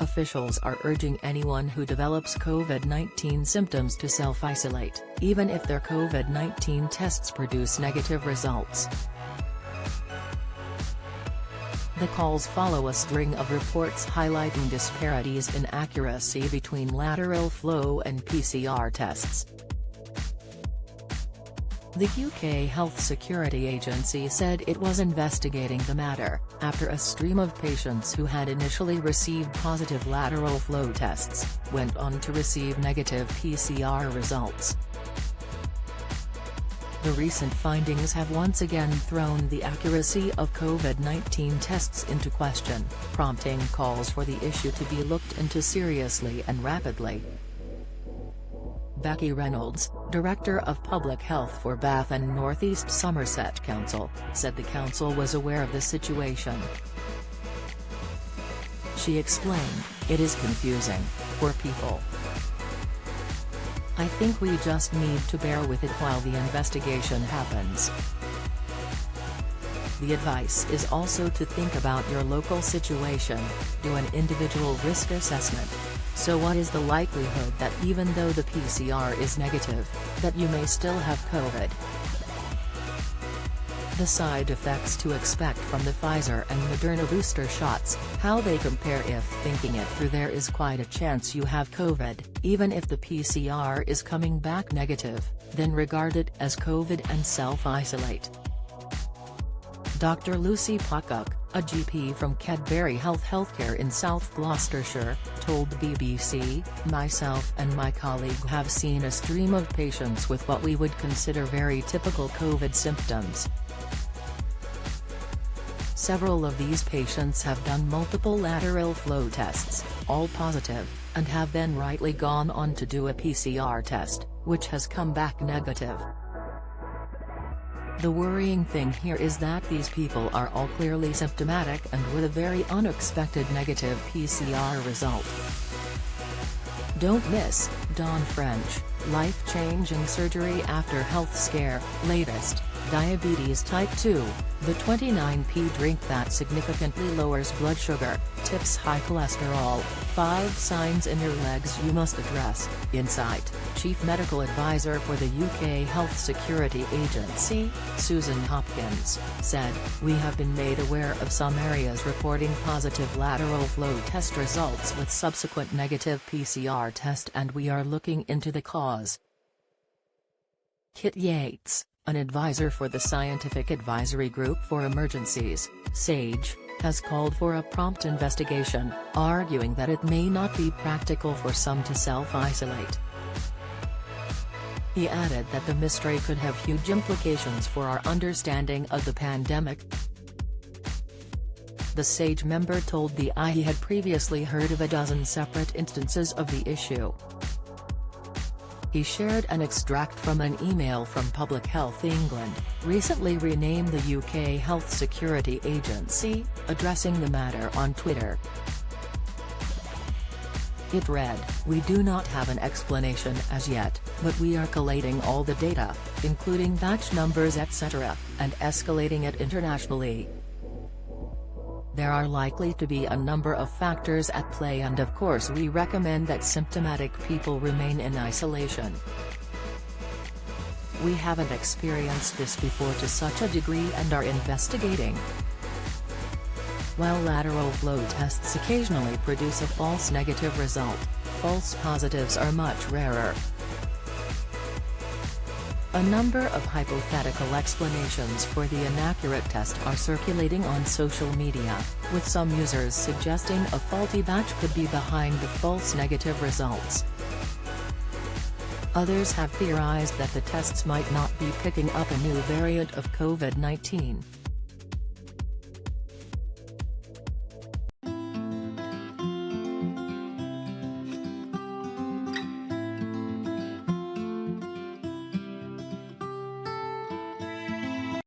officials are urging anyone who develops COVID-19 symptoms to self-isolate, even if their COVID-19 tests produce negative results. The calls follow a string of reports highlighting disparities in accuracy between lateral flow and PCR tests. The UK Health Security Agency said it was investigating the matter, after a stream of patients who had initially received positive lateral flow tests, went on to receive negative PCR results. The recent findings have once again thrown the accuracy of COVID-19 tests into question, prompting calls for the issue to be looked into seriously and rapidly. Becky Reynolds, Director of Public Health for Bath and North East Somerset Council, said the council was aware of the situation. She explained, "It is confusing for people. I think we just need to bear with it while the investigation happens. The advice is also to think about your local situation, do an individual risk assessment. So what is the likelihood that even though the PCR is negative, that you may still have COVID? The side effects to expect from the Pfizer and Moderna booster shots, how they compare. If thinking it through, there is quite a chance you have COVID, even if the PCR is coming back negative, then regard it as COVID and self-isolate." Dr. Lucy Pocock, a GP from Cadbury Health Healthcare in South Gloucestershire, told the BBC, "Myself and my colleague have seen a stream of patients with what we would consider very typical COVID symptoms. Several of these patients have done multiple lateral flow tests, all positive, and have then rightly gone on to do a PCR test, which has come back negative. The worrying thing here is that these people are all clearly symptomatic and with a very unexpected negative PCR result." Don't miss, Dawn French, life-changing surgery after health scare, latest, diabetes type 2, the 29p drink that significantly lowers blood sugar, tips high cholesterol, 5 signs in your legs you must address, Insight, Chief Medical Advisor for the UK Health Security Agency, Susan Hopkins, said, "We have been made aware of some areas reporting positive lateral flow test results with subsequent negative PCR test, and we are looking into the cause." Kit Yates, an advisor for the Scientific Advisory Group for Emergencies, SAGE, has called for a prompt investigation, arguing that it may not be practical for some to self-isolate. He added that the mystery could have huge implications for our understanding of the pandemic. The SAGE member told the I he had previously heard of a dozen separate instances of the issue. He shared an extract from an email from Public Health England, recently renamed the UK Health Security Agency, addressing the matter on Twitter. It read, "We do not have an explanation as yet, but we are collating all the data, including batch numbers etc., and escalating it internationally. There are likely to be a number of factors at play, and of course we recommend that symptomatic people remain in isolation. We haven't experienced this before to such a degree and are investigating." While lateral flow tests occasionally produce a false negative result, false positives are much rarer. A number of hypothetical explanations for the inaccurate test are circulating on social media, with some users suggesting a faulty batch could be behind the false negative results. Others have theorized that the tests might not be picking up a new variant of COVID-19.